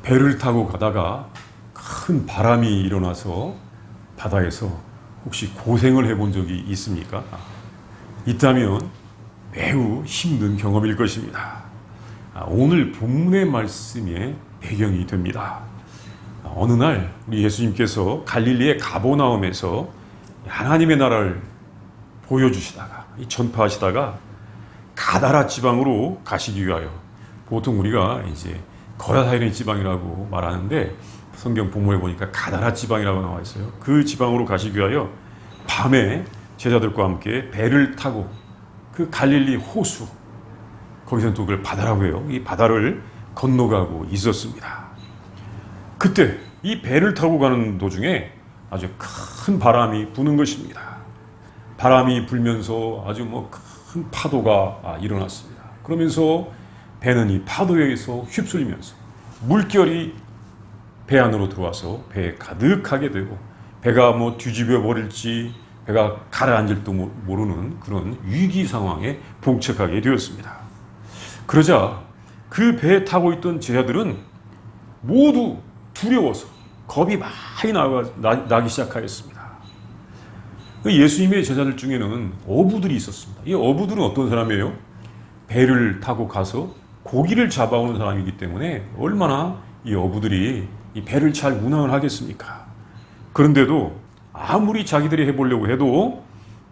배를 타고 가다가 큰 바람이 일어나서 바다에서 혹시 고생을 해본 적이 있습니까? 있다면 매우 힘든 경험일 것입니다. 오늘 본문의 말씀의 배경이 됩니다. 어느 날 우리 예수님께서 갈릴리의 가버나움에서 하나님의 나라를 보여주시다가 전파하시다가 가다라 지방으로 가시기 위하여, 보통 우리가 이제 거라사이는 지방이라고 말하는데 성경 본문에 보니까 가다라 지방이라고 나와 있어요. 그 지방으로 가시기 위하여 밤에 제자들과 함께 배를 타고 그 갈릴리 호수, 거기서는 또 그걸 바다라고 해요. 이 바다를 건너가고 있었습니다. 그때 이 배를 타고 가는 도중에 아주 큰 바람이 부는 것입니다. 바람이 불면서 아주 큰 파도가 일어났습니다. 그러면서 배는 이 파도에 의해서 휩쓸리면서 물결이 배 안으로 들어와서 배에 가득하게 되고, 배가 뒤집어 버릴지 배가 가라앉을지도 모르는 그런 위기 상황에 봉착하게 되었습니다. 그러자 그 배에 타고 있던 제자들은 모두 두려워서 겁이 많이 나기 시작하였습니다. 예수님의 제자들 중에는 어부들이 있었습니다. 이 어부들은 어떤 사람이에요? 배를 타고 가서 고기를 잡아오는 사람이기 때문에 얼마나 이 어부들이 이 배를 잘 운항을 하겠습니까? 그런데도 아무리 자기들이 해보려고 해도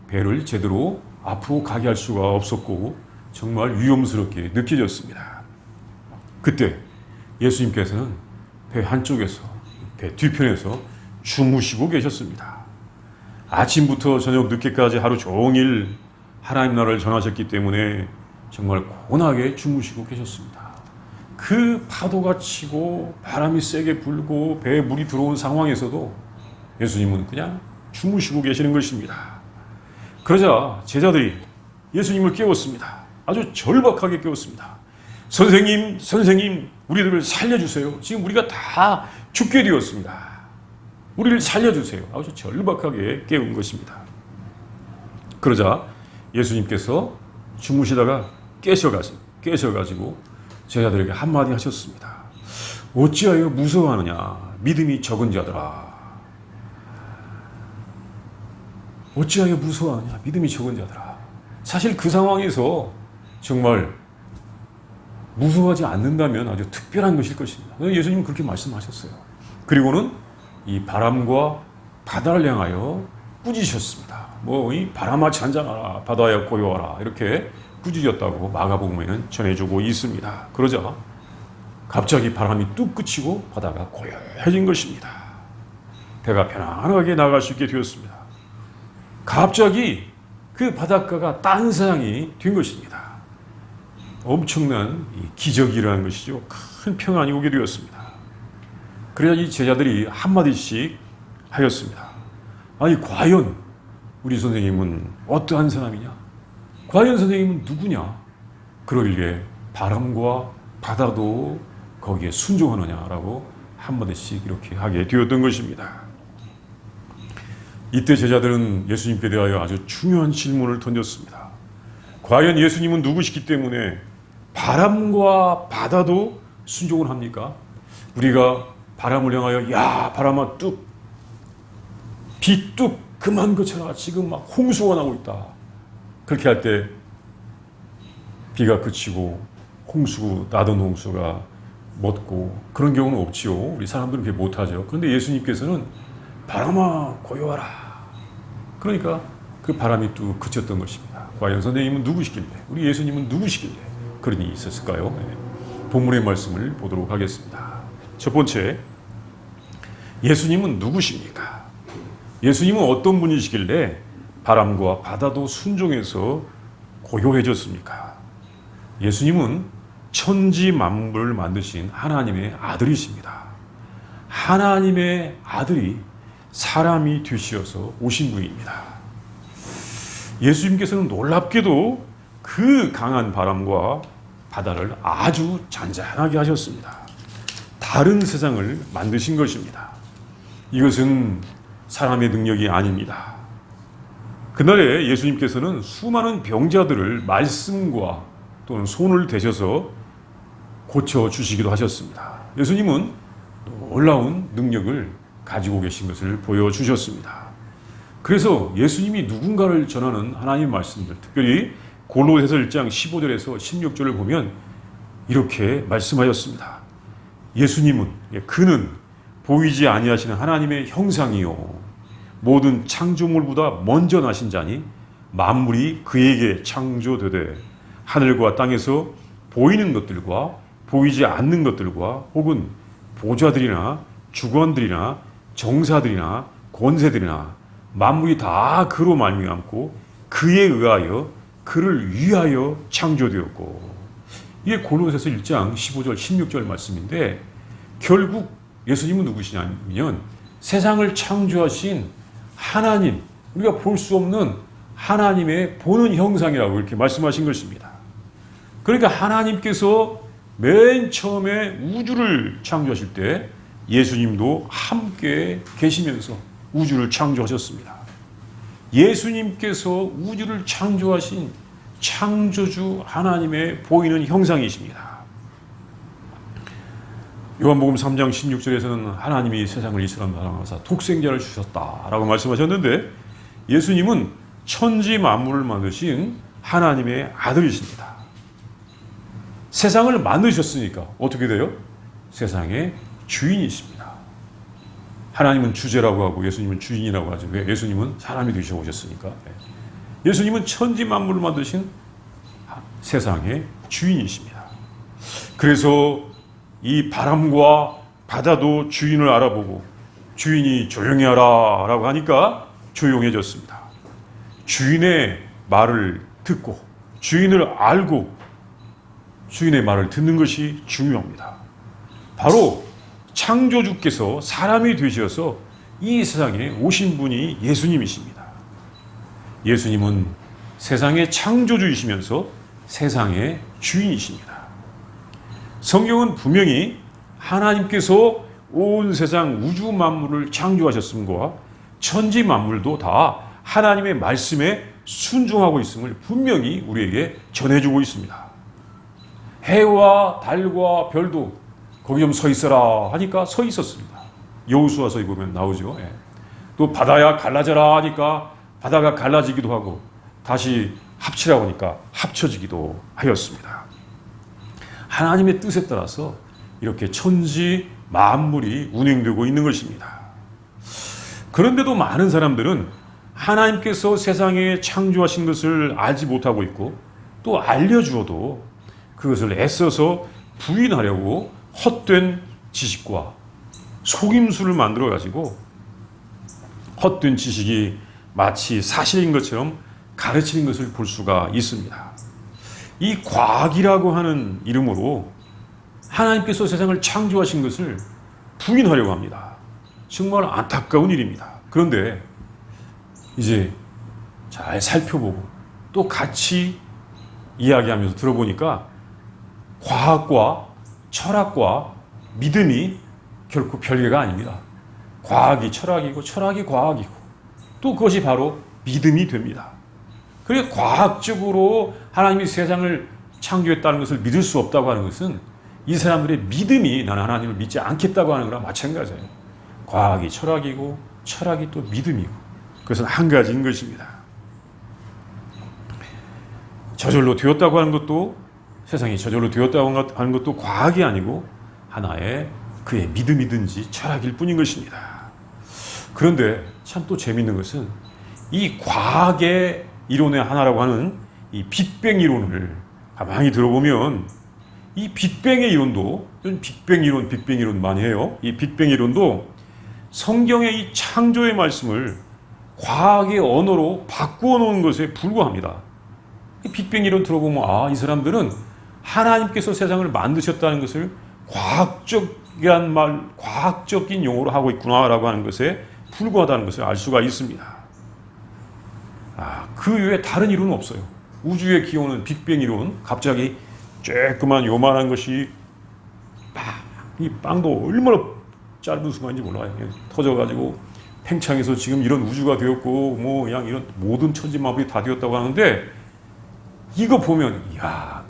배를 제대로 앞으로 가게 할 수가 없었고 정말 위험스럽게 느껴졌습니다. 그때 예수님께서는 배 한쪽에서, 배 뒤편에서 주무시고 계셨습니다. 아침부터 저녁 늦게까지 하루 종일 하나님 나라를 전하셨기 때문에 정말 고온하게 주무시고 계셨습니다. 그 파도가 치고 바람이 세게 불고 배에 물이 들어온 상황에서도 예수님은 그냥 주무시고 계시는 것입니다. 그러자 제자들이 예수님을 깨웠습니다. 아주 절박하게 깨웠습니다. 선생님, 우리들을 살려주세요. 지금 우리가 다 죽게 되었습니다. 우리를 살려주세요. 아주 절박하게 깨운 것입니다. 그러자 예수님께서 주무시다가 깨셔가지고 제자들에게 한마디 하셨습니다. 어찌하여 무서워하느냐, 믿음이 적은 자들아. 어찌하여 무서워하느냐, 믿음이 적은 자들아. 사실 그 상황에서 정말 무서워하지 않는다면 아주 특별한 것일 것입니다. 예수님은 그렇게 말씀하셨어요. 그리고는 이 바람과 바다를 향하여 꾸짖으셨습니다. 이 바람아 잔잔하라, 바다야 고요하라, 이렇게 꾸짖었다고 마가복음에는 전해주고 있습니다. 그러자 갑자기 바람이 뚝 그치고 바다가 고요해진 것입니다. 배가 편안하게 나갈 수 있게 되었습니다. 갑자기 그 바닷가가 딴 세상이 된 것입니다. 엄청난 기적이 일어난 것이죠. 큰 평안이 오게 되었습니다. 그래야 이 제자들이 한마디씩 하였습니다. 아니, 과연 우리 선생님은 어떠한 사람이냐? 과연 선생님은 누구냐? 그러길래 바람과 바다도 거기에 순종하느냐라고 한마디씩 이렇게 하게 되었던 것입니다. 이때 제자들은 예수님께 대하여 아주 중요한 질문을 던졌습니다. 과연 예수님은 누구시기 때문에 바람과 바다도 순종을 합니까? 우리가 바람을 향하여 야 바람아 뚝, 비 뚝 그만 그쳐라, 지금 막 홍수가 나고 있다, 그렇게 할 때 비가 그치고 나던 홍수가 멎고 그런 경우는 없지요. 우리 사람들은 그렇게 못하죠. 그런데 예수님께서는 바람아 고요하라, 그러니까 그 바람이 뚝 그쳤던 것입니다. 과연 선생님은 누구시길래, 우리 예수님은 누구시길래 그런 일이 있었을까요? 본문의 말씀을 보도록 하겠습니다. 첫 번째, 예수님은 누구십니까? 예수님은 어떤 분이시길래 바람과 바다도 순종해서 고요해졌습니까? 예수님은 천지 만물을 만드신 하나님의 아들이십니다. 하나님의 아들이 사람이 되시어서 오신 분입니다. 예수님께서는 놀랍게도 그 강한 바람과 바다를 아주 잔잔하게 하셨습니다. 다른 세상을 만드신 것입니다. 이것은 사람의 능력이 아닙니다. 그날에 예수님께서는 수많은 병자들을 말씀과 또는 손을 대셔서 고쳐주시기도 하셨습니다. 예수님은 놀라운 능력을 가지고 계신 것을 보여주셨습니다. 그래서 예수님이 누군가를 전하는 하나님의 말씀들, 특별히 골로새서 1장 15절에서 16절을 보면 이렇게 말씀하였습니다. 예수님은, 그는 보이지 아니하시는 하나님의 형상이요 모든 창조물보다 먼저 나신 자니 만물이 그에게 창조되되 하늘과 땅에서 보이는 것들과 보이지 않는 것들과 혹은 보좌들이나 주권들이나 정사들이나 권세들이나 만물이 다 그로 말미암고 그에 의하여 그를 위하여 창조되었고, 이게 골로새서 1장 15절 16절 말씀인데, 결국 예수님은 누구시냐면 세상을 창조하신 하나님, 우리가 볼 수 없는 하나님의 보는 형상이라고 이렇게 말씀하신 것입니다. 그러니까 하나님께서 맨 처음에 우주를 창조하실 때 예수님도 함께 계시면서 우주를 창조하셨습니다. 예수님께서 우주를 창조하신 창조주 하나님의 보이는 형상이십니다. 요한복음 3장 16절에서는 하나님이 세상을 이처럼 사랑하사 독생자를 주셨다라고 말씀하셨는데, 예수님은 천지 만물을 만드신 하나님의 아들이십니다. 세상을 만드셨으니까 어떻게 돼요? 세상의 주인이십니다. 하나님은 주제라고 하고 예수님은 주인이라고 하죠. 왜? 예수님은 사람이 되셔 오셨으니까. 예수님은 천지 만물을 만드신 세상의 주인이십니다. 그래서 이 바람과 바다도 주인을 알아보고 주인이 조용히 하라 라고 하니까 조용해졌습니다. 주인의 말을 듣고 주인을 알고 주인의 말을 듣는 것이 중요합니다. 바로 창조주께서 사람이 되셔서 이 세상에 오신 분이 예수님이십니다. 예수님은 세상의 창조주이시면서 세상의 주인이십니다. 성경은 분명히 하나님께서 온 세상 우주 만물을 창조하셨음과 천지 만물도 다 하나님의 말씀에 순종하고 있음을 분명히 우리에게 전해주고 있습니다. 해와 달과 별도 거기 좀 서 있어라 하니까 서 있었습니다. 여호수아서에 보면 나오죠. 또 바다야 갈라져라 하니까 바다가 갈라지기도 하고 다시 합치라고 하니까 합쳐지기도 하였습니다. 하나님의 뜻에 따라서 이렇게 천지 만물이 운행되고 있는 것입니다. 그런데도 많은 사람들은 하나님께서 세상에 창조하신 것을 알지 못하고 있고, 또 알려주어도 그것을 애써서 부인하려고 헛된 지식과 속임수를 만들어 가지고 헛된 지식이 마치 사실인 것처럼 가르치는 것을 볼 수가 있습니다. 이 과학이라고 하는 이름으로 하나님께서 세상을 창조하신 것을 부인하려고 합니다. 정말 안타까운 일입니다. 그런데 이제 잘 살펴보고 또 같이 이야기하면서 들어보니까 과학과 철학과 믿음이 결코 별개가 아닙니다. 과학이 철학이고 철학이 과학이고 또 그것이 바로 믿음이 됩니다. 그래서 과학적으로 하나님이 세상을 창조했다는 것을 믿을 수 없다고 하는 것은 이 사람들의 믿음이 나는 하나님을 믿지 않겠다고 하는 거랑 마찬가지예요. 과학이 철학이고 철학이 또 믿음이고 그것은 한 가지인 것입니다. 저절로 되었다고 하는 것도, 세상이 저절로 되었다고 하는 것도 과학이 아니고 하나의 그의 믿음이든지 철학일 뿐인 것입니다. 그런데 참 또 재미있는 것은 이 과학의 이론의 하나라고 하는 이 빅뱅 이론을 가만히 들어보면, 이 빅뱅의 이론도, 빅뱅 이론 많이 해요. 이 빅뱅 이론도 성경의 이 창조의 말씀을 과학의 언어로 바꾸어 놓은 것에 불과합니다. 이 빅뱅 이론 들어보면, 아, 이 사람들은 하나님께서 세상을 만드셨다는 것을 과학적인 용어로 하고 있구나라고 하는 것에 불과하다는 것을 알 수가 있습니다. 그 외에 다른 이론은 없어요. 우주의 기원은 빅뱅 이론, 갑자기 쬐끄만 요만한 것이 이 빵도 얼마나 짧은 순간인지 몰라요. 터져가지고 팽창해서 지금 이런 우주가 되었고, 뭐 그냥 이런 모든 천지만물이 다 되었다고 하는데, 이거 보면, 이야,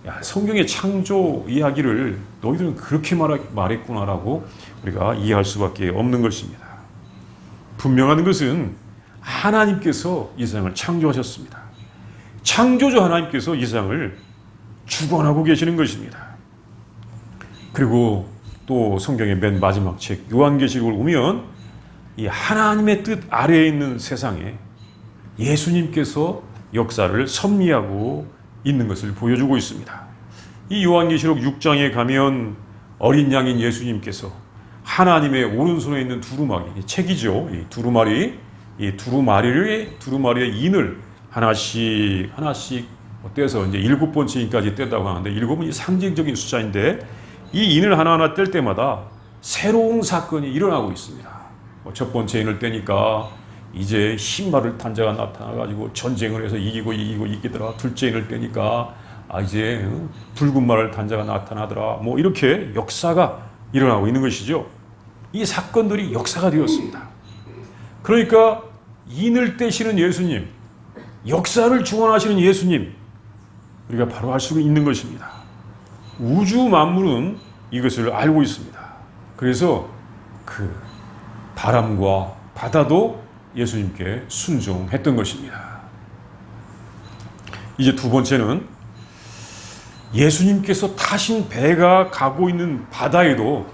야, 성경의 창조 이야기를 너희들은 그렇게 말했구나라고 우리가 이해할 수밖에 없는 것입니다. 분명한 것은 하나님께서 이 세상을 창조하셨습니다. 창조주 하나님께서 이 세상을 주관하고 계시는 것입니다. 그리고 또 성경의 맨 마지막 책 요한계시록을 보면 이 하나님의 뜻 아래에 있는 세상에 예수님께서 역사를 섭리하고 있는 것을 보여주고 있습니다. 이 요한계시록 6장에 가면 어린 양인 예수님께서 하나님의 오른손에 있는 두루마리, 책이죠. 이 두루마리의 인을 하나씩 떼서 이제 7번째까지 뗐다고 하는데 7은 상징적인 숫자인데 이 인을 하나하나 뗄 때마다 새로운 사건이 일어나고 있습니다. 첫 번째 인을 떼니까 이제 신발을 탄 자가 나타나가지고 전쟁을 해서 이기더라. 둘째 인을 떼니까 이제 붉은 말을 탄 자가 나타나더라. 뭐 이렇게 역사가 일어나고 있는 것이죠. 이 사건들이 역사가 되었습니다. 그러니까 인을 떼시는 예수님, 역사를 주관하시는 예수님, 우리가 바로 알 수 있는 것입니다. 우주 만물은 이것을 알고 있습니다. 그래서 그 바람과 바다도 예수님께 순종했던 것입니다. 이제 두 번째는 예수님께서 타신 배가 가고 있는 바다에도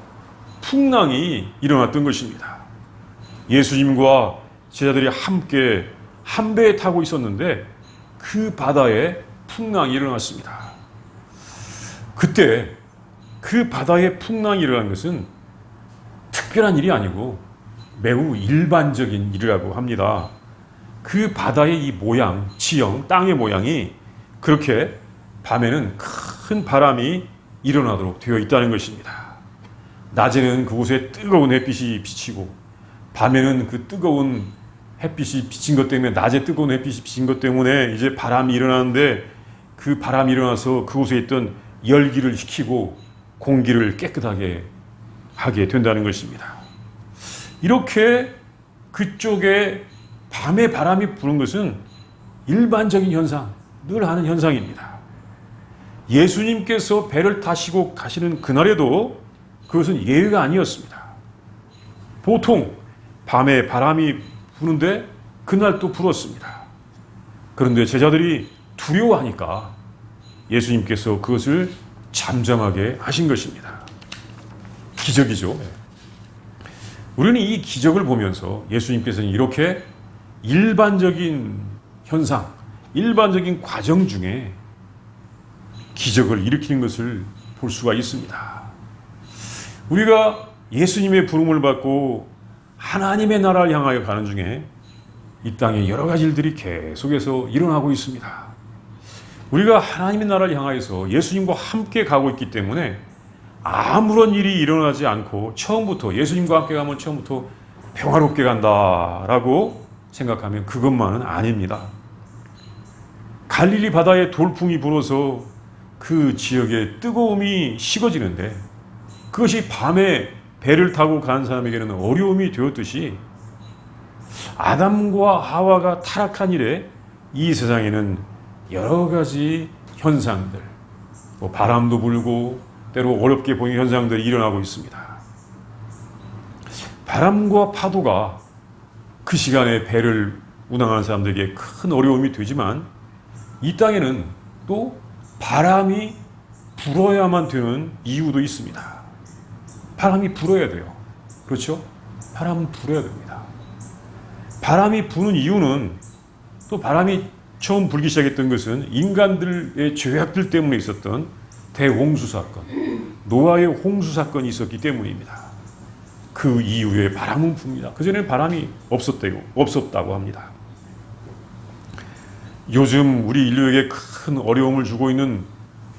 풍랑이 일어났던 것입니다. 예수님과 제자들이 함께 한 배에 타고 있었는데 그 바다에 풍랑이 일어났습니다. 그때 그 바다에 풍랑이 일어난 것은 특별한 일이 아니고 매우 일반적인 일이라고 합니다. 그 바다의 이 모양, 지형, 땅의 모양이 그렇게 밤에는 큰 바람이 일어나도록 되어 있다는 것입니다. 낮에는 그곳에 뜨거운 햇빛이 비치고 밤에는 그 뜨거운 햇빛이 비친 것 때문에 낮에 뜨거운 햇빛이 비친 것 때문에 이제 바람이 일어나는데 그 바람이 일어나서 그곳에 있던 열기를 식히고 공기를 깨끗하게 하게 된다는 것입니다. 이렇게 그쪽에 밤에 바람이 부는 것은 일반적인 현상, 늘 하는 현상입니다. 예수님께서 배를 타시고 가시는 그날에도 그것은 예외가 아니었습니다. 보통 밤에 바람이 부는데 그날 또 불었습니다. 그런데 제자들이 두려워하니까 예수님께서 그것을 잠잠하게 하신 것입니다. 기적이죠. 우리는 이 기적을 보면서 예수님께서는 이렇게 일반적인 현상, 일반적인 과정 중에 기적을 일으키는 것을 볼 수가 있습니다. 우리가 예수님의 부름을 받고 하나님의 나라를 향하여 가는 중에 이 땅에 여러 가지 일들이 계속해서 일어나고 있습니다. 우리가 하나님의 나라를 향하여서 예수님과 함께 가고 있기 때문에 아무런 일이 일어나지 않고 예수님과 함께 가면 처음부터 평화롭게 간다라고 생각하면 그것만은 아닙니다. 갈릴리 바다에 돌풍이 불어서 그 지역의 뜨거움이 식어지는데 그것이 밤에 배를 타고 간 사람에게는 어려움이 되었듯이 아담과 하와가 타락한 이래 이 세상에는 여러 가지 현상들, 바람도 불고 때로 어렵게 보이는 현상들이 일어나고 있습니다. 바람과 파도가 그 시간에 배를 운항하는 사람들에게 큰 어려움이 되지만 이 땅에는 또 바람이 불어야만 되는 이유도 있습니다. 바람이 불어야 돼요. 그렇죠? 바람은 불어야 됩니다. 바람이 부는 이유는 또 바람이 처음 불기 시작했던 것은 인간들의 죄악들 때문에 있었던 대홍수 사건, 노아의 홍수 사건이 있었기 때문입니다. 그 이후에 바람은 붑니다. 그전에는 바람이 없었다고 합니다. 요즘 우리 인류에게 큰 어려움을 주고 있는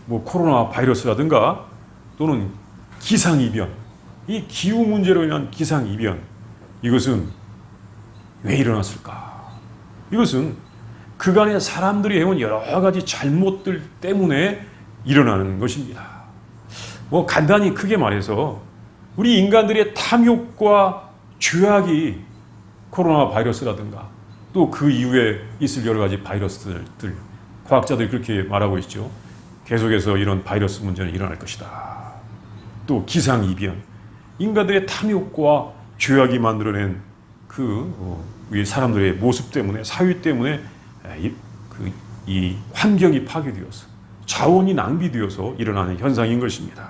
코로나 바이러스라든가 또는 기상이변, 이 기후 문제로 인한 기상이변, 이것은 왜 일어났을까? 이것은 그간의 사람들이 해온 여러 가지 잘못들 때문에 일어나는 것입니다. 간단히 크게 말해서 우리 인간들의 탐욕과 죄악이 코로나 바이러스라든가 또 그 이후에 있을 여러 가지 바이러스들, 과학자들이 그렇게 말하고 있죠. 계속해서 이런 바이러스 문제는 일어날 것이다. 또 기상이변, 인간들의 탐욕과 죄악이 만들어낸 우리 사람들의 모습 때문에, 사회 때문에 이 환경이 파괴되어서 자원이 낭비되어서 일어나는 현상인 것입니다.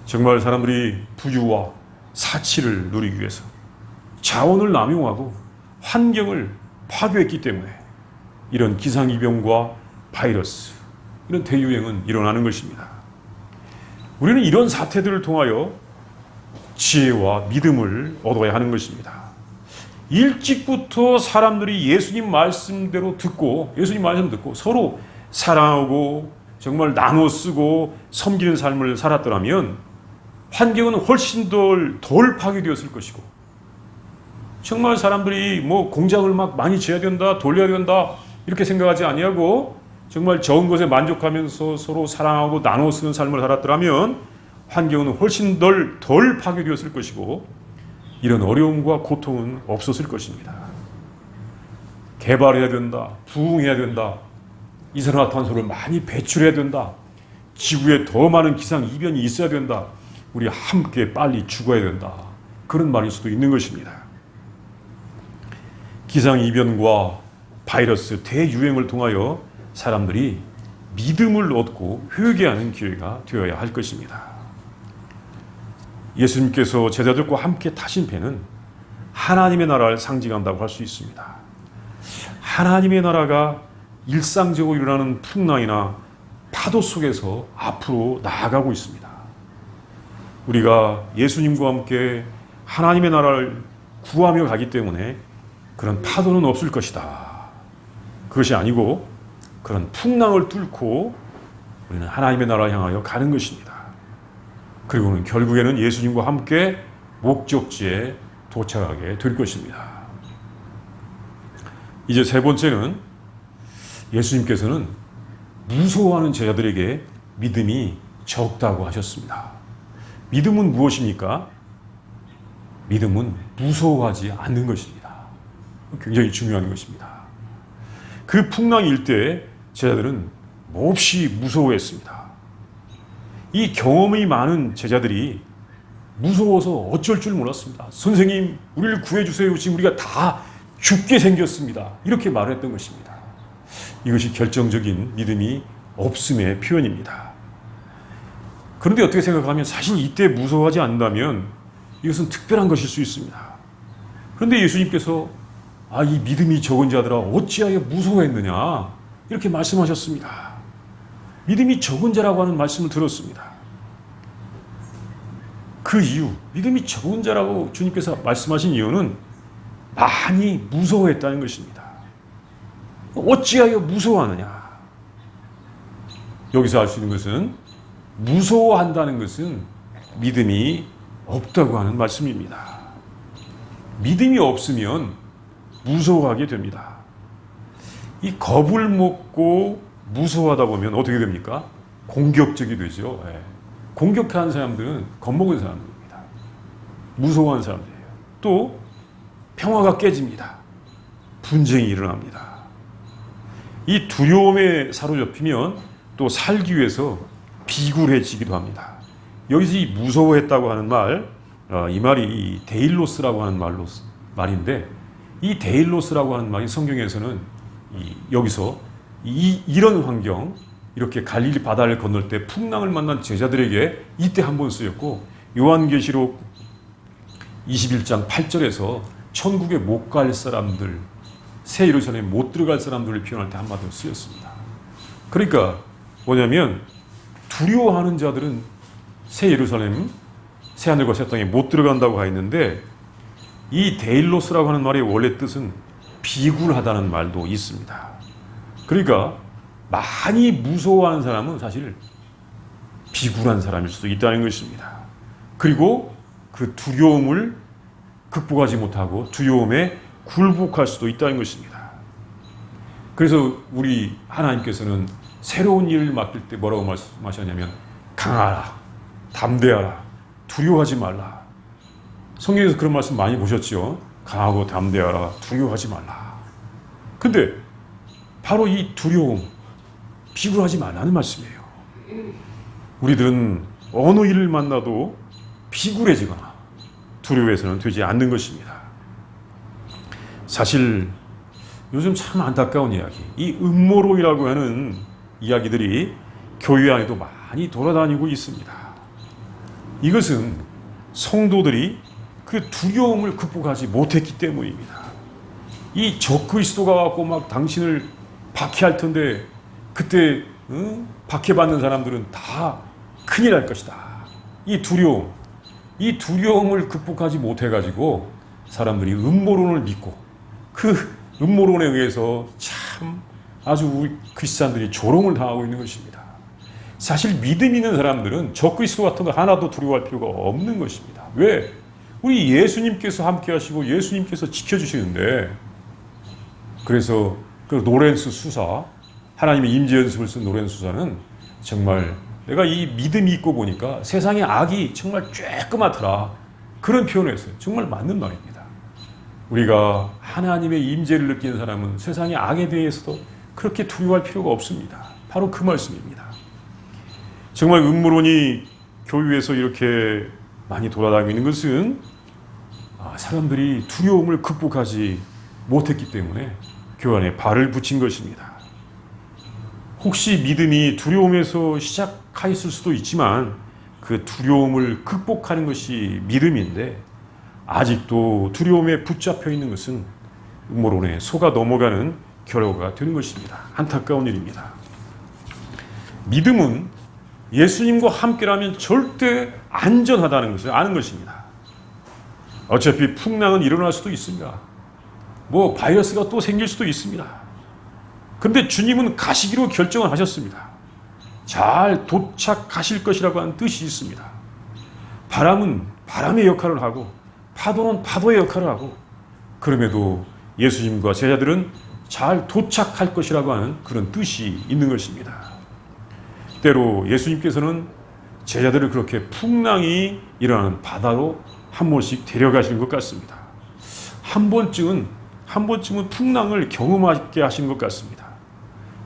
정말 사람들이 부유와 사치를 누리기 위해서 자원을 남용하고 환경을 파괴했기 때문에 이런 기상이변과 바이러스, 이런 대유행은 일어나는 것입니다. 우리는 이런 사태들을 통하여 지혜와 믿음을 얻어야 하는 것입니다. 일찍부터 사람들이 예수님 말씀대로 듣고, 예수님 말씀 듣고 서로 사랑하고 정말 나눠 쓰고 섬기는 삶을 살았더라면 환경은 훨씬 덜 파괴되었을 것이고, 정말 사람들이 뭐 공장을 막 많이 지어야 된다, 돌려야 된다 이렇게 생각하지 아니하고 정말 적은 것에 만족하면서 서로 사랑하고 나눠 쓰는 삶을 살았더라면 환경은 훨씬 덜 파괴되었을 것이고, 이런 어려움과 고통은 없었을 것입니다. 개발해야 된다, 부흥해야 된다, 이산화탄소를 많이 배출해야 된다, 지구에 더 많은 기상이변이 있어야 된다, 우리 함께 빨리 죽어야 된다, 그런 말일 수도 있는 것입니다. 기상이변과 바이러스 대유행을 통하여 사람들이 믿음을 얻고 회개하는 기회가 되어야 할 것입니다. 예수님께서 제자들과 함께 타신 배는 하나님의 나라를 상징한다고 할 수 있습니다. 하나님의 나라가 일상적으로 일어나는 풍랑이나 파도 속에서 앞으로 나아가고 있습니다. 우리가 예수님과 함께 하나님의 나라를 구하며 가기 때문에 그런 파도는 없을 것이다. 그것이 아니고 그런 풍랑을 뚫고 우리는 하나님의 나라를 향하여 가는 것입니다. 그리고는 결국에는 예수님과 함께 목적지에 도착하게 될 것입니다. 이제 세 번째는 예수님께서는 무서워하는 제자들에게 믿음이 적다고 하셨습니다. 믿음은 무엇입니까? 믿음은 무서워하지 않는 것입니다. 굉장히 중요한 것입니다. 그 풍랑일 때 제자들은 몹시 무서워했습니다. 이 경험이 많은 제자들이 무서워서 어쩔 줄 몰랐습니다. 선생님, 우리를 구해주세요. 지금 우리가 다 죽게 생겼습니다. 이렇게 말했던 것입니다. 이것이 결정적인 믿음이 없음의 표현입니다. 그런데 어떻게 생각하면 사실 이때 무서워하지 않는다면 이것은 특별한 것일 수 있습니다. 그런데 예수님께서 이 믿음이 적은 자들아 어찌하여 무서워했느냐 이렇게 말씀하셨습니다. 믿음이 적은 자라고 하는 말씀을 들었습니다. 그 이유, 믿음이 적은 자라고 주님께서 말씀하신 이유는 많이 무서워했다는 것입니다. 어찌하여 무서워하느냐. 여기서 알 수 있는 것은 무서워한다는 것은 믿음이 없다고 하는 말씀입니다. 믿음이 없으면 무서워하게 됩니다. 이 겁을 먹고 무서워하다 보면 어떻게 됩니까? 공격적이 되죠. 공격하는 사람들은 겁먹은 사람들입니다. 무서워하는 사람들이에요. 또 평화가 깨집니다. 분쟁이 일어납니다. 이 두려움에 사로잡히면 또 살기 위해서 비굴해지기도 합니다. 여기서 이 무서워했다고 하는 말, 이 말이 이 데일로스라고 하는 말인데, 이 데일로스라고 하는 말이 성경에서는 여기서 이런 환경, 이렇게 갈릴리 바다를 건널 때 풍랑을 만난 제자들에게 이때 한 번 쓰였고, 요한계시록 21장 8절에서 천국에 못 갈 사람들, 새 예루살렘에 못 들어갈 사람들을 표현할 때 한마디로 쓰였습니다. 그러니까 뭐냐면 두려워하는 자들은 새 예루살렘, 새 하늘과 새 땅에 못 들어간다고 하였는데, 이 데일로스라고 하는 말의 원래 뜻은 비굴하다는 말도 있습니다. 그러니까 많이 무서워하는 사람은 사실 비굴한 사람일 수도 있다는 것입니다. 그리고 그 두려움을 극복하지 못하고 두려움에 굴복할 수도 있다는 것입니다. 그래서 우리 하나님께서는 새로운 일을 맡길 때 뭐라고 말씀하셨냐면 강하라, 담대하라, 두려워하지 말라. 성경에서 그런 말씀 많이 보셨죠? 강하고 담대하라, 두려워하지 말라. 근데 바로 이 두려움, 비굴하지 말라는 말씀이에요. 우리들은 어느 일을 만나도 비굴해지거나 두려워해서는 되지 않는 것입니다. 사실 요즘 참 안타까운 이야기, 이 음모론이라고 하는 이야기들이 교회 안에도 많이 돌아다니고 있습니다. 이것은 성도들이 그 두려움을 극복하지 못했기 때문입니다. 이 적그리스도가 와서 막 당신을 박해할 텐데 그때 박해받는 사람들은 다 큰일 날 것이다. 이 두려움을 극복하지 못해가지고 사람들이 음모론을 믿고 그 음모론에 의해서 참 아주 우리 크리스찬들이 조롱을 당하고 있는 것입니다. 사실 믿음 있는 사람들은 적그리스도 같은 거 하나도 두려워할 필요가 없는 것입니다. 왜? 우리 예수님께서 함께 하시고 예수님께서 지켜주시는데, 그래서 그 노렌스 수사, 하나님의 임재 연습을 쓴 노렌스 수사는 정말 내가 이 믿음이 있고 보니까 세상의 악이 정말 쬐끄맣더라, 그런 표현을 했어요. 정말 맞는 말입니다. 우리가 하나님의 임재를 느끼는 사람은 세상의 악에 대해서도 그렇게 두려워할 필요가 없습니다. 바로 그 말씀입니다. 정말 음모론이 교회에서 이렇게 많이 돌아다니고 있는 것은 사람들이 두려움을 극복하지 못했기 때문에 교회 안에 발을 붙인 것입니다. 혹시 믿음이 두려움에서 시작하였을 수도 있지만 그 두려움을 극복하는 것이 믿음인데, 아직도 두려움에 붙잡혀 있는 것은 음모론에 속아 넘어가는 결과가 되는 것입니다. 안타까운 일입니다. 믿음은 예수님과 함께라면 절대 안전하다는 것을 아는 것입니다. 어차피 풍랑은 일어날 수도 있습니다. 바이러스가 또 생길 수도 있습니다. 그런데 주님은 가시기로 결정을 하셨습니다. 잘 도착하실 것이라고 하는 뜻이 있습니다. 바람은 바람의 역할을 하고 파도는 파도의 역할을 하고, 그럼에도 예수님과 제자들은 잘 도착할 것이라고 하는 그런 뜻이 있는 것입니다. 때로 예수님께서는 제자들을 그렇게 풍랑이 일어나는 바다로 한 번씩 데려가시는 것 같습니다. 한 번쯤은 풍랑을 경험하게 하시는 것 같습니다.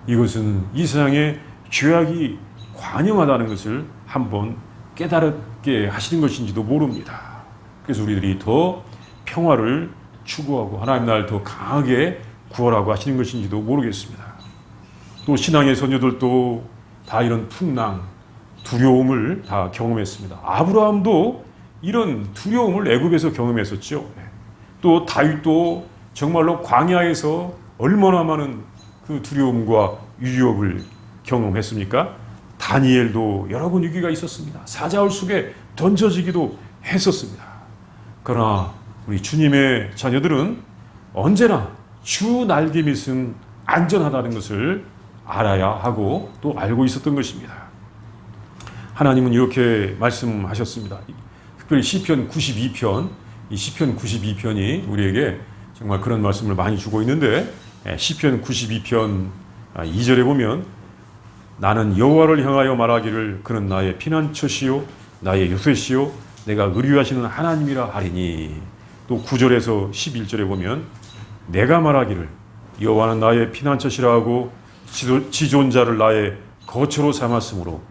이것은 이 세상에 죄악이 관영하다는 것을 한번 깨달게 하시는 것인지도 모릅니다. 그래서 우리들이 더 평화를 추구하고 하나님 나라를 더 강하게 구하라고 하시는 것인지도 모르겠습니다. 또 신앙의 선조들도 다 이런 풍랑, 두려움을 다 경험했습니다. 아브라함도 이런 두려움을 애굽에서 경험했었죠. 또 다윗도 정말로 광야에서 얼마나 많은 그 두려움과 위협을 경험했습니까? 다니엘도 여러 번 위기가 있었습니다. 사자굴 속에 던져지기도 했었습니다. 그러나 우리 주님의 자녀들은 언제나 주 날개 밑은 안전하다는 것을 알아야 하고 또 알고 있었던 것입니다. 하나님은 이렇게 말씀하셨습니다. 특별히 시편 92편, 이 시편 92편이 우리에게 정말 그런 말씀을 많이 주고 있는데, 시편 92편 2절에 보면 나는 여호와를 향하여 말하기를 그는 나의 피난처시요 나의 요새시요 내가 의뢰하시는 하나님이라 하리니, 또 9절에서 11절에 보면 내가 말하기를 여호와는 나의 피난처시라 하고 지존자를 나의 거처로 삼았으므로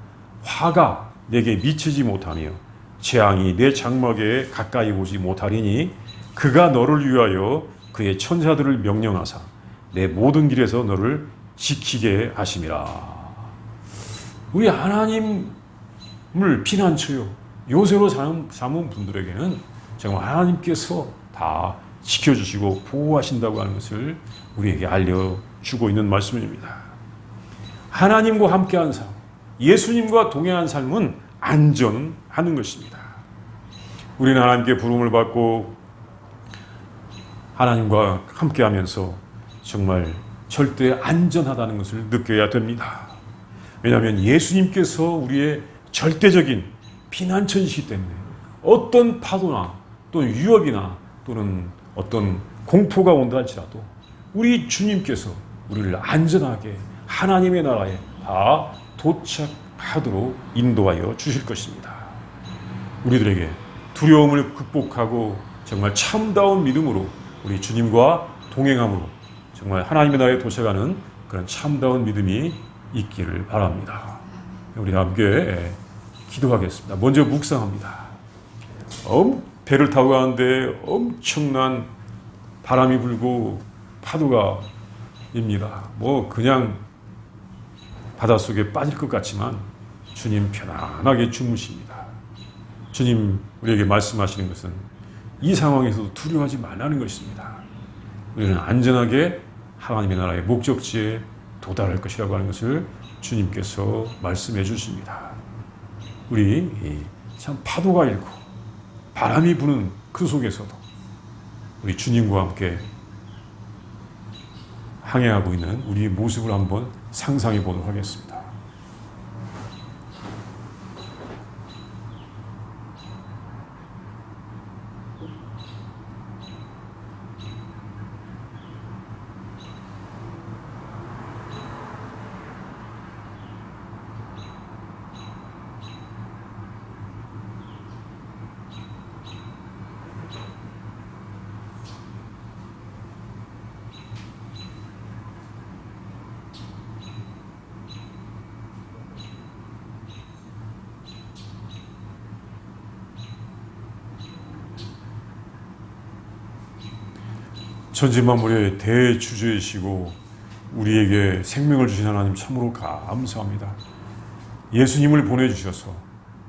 화가 내게 미치지 못하며 재앙이 내 장막에 가까이 오지 못하리니 그가 너를 위하여 그의 천사들을 명령하사 내 모든 길에서 너를 지키게 하심이라. 우리 하나님을 피난처요 요새로 삼은 분들에게는 정말 하나님께서 다 지켜주시고 보호하신다고 하는 것을 우리에게 알려주고 있는 말씀입니다. 하나님과 함께한 삶, 예수님과 동행한 삶은 안전하는 것입니다. 우리는 하나님께 부름을 받고 하나님과 함께하면서 정말 절대 안전하다는 것을 느껴야 됩니다. 왜냐하면 예수님께서 우리의 절대적인 피난처이시기 때문에 어떤 파도나 또는 위협이나 또는 어떤 공포가 온다 할지라도 우리 주님께서 우리를 안전하게 하나님의 나라에 다 도착하도록 인도하여 주실 것입니다. 우리들에게 두려움을 극복하고 정말 참다운 믿음으로 우리 주님과 동행함으로 정말 하나님의 나라에 도착하는 그런 참다운 믿음이 있기를 바랍니다. 우리 함께 기도하겠습니다. 먼저 묵상합니다. 배를 타고 가는데 엄청난 바람이 불고 파도가 입니다. 그냥 바닷속에 빠질 것 같지만 주님 편안하게 주무십니다. 주님 우리에게 말씀하시는 것은 이 상황에서도 두려워하지 말라는 것입니다. 우리는 안전하게 하나님의 나라의 목적지에 도달할 것이라고 하는 것을 주님께서 말씀해 주십니다. 우리 참 파도가 일고 바람이 부는 그 속에서도 우리 주님과 함께 항해하고 있는 우리의 모습을 한번 상상해 보도록 하겠습니다. 천지만물의 대주주이시고 우리에게 생명을 주신 하나님 참으로 감사합니다. 예수님을 보내주셔서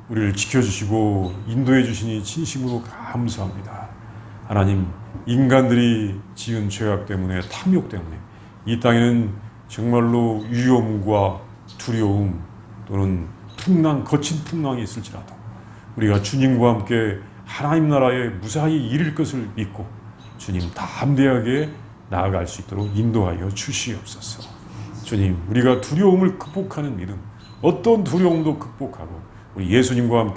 우리를 지켜주시고 인도해 주시니 진심으로 감사합니다. 하나님, 인간들이 지은 죄악 때문에, 탐욕 때문에 이 땅에는 정말로 위험과 두려움 또는 거친 풍랑이 있을지라도 우리가 주님과 함께 하나님 나라에 무사히 이를 것을 믿고 주님 담대하게 나아갈 수 있도록 인도하여 주시옵소서. 주님, 우리가 두려움을 극복하는 믿음, 어떤 두려움도 극복하고 우리 예수님과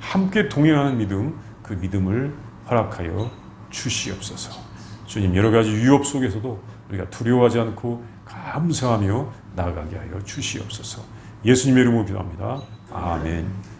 함께 동행하는 믿음, 그 믿음을 허락하여 주시옵소서. 주님, 여러 가지 위협 속에서도 우리가 두려워하지 않고 감사하며 나아가게 하여 주시옵소서. 예수님의 이름으로 기도합니다. 아멘.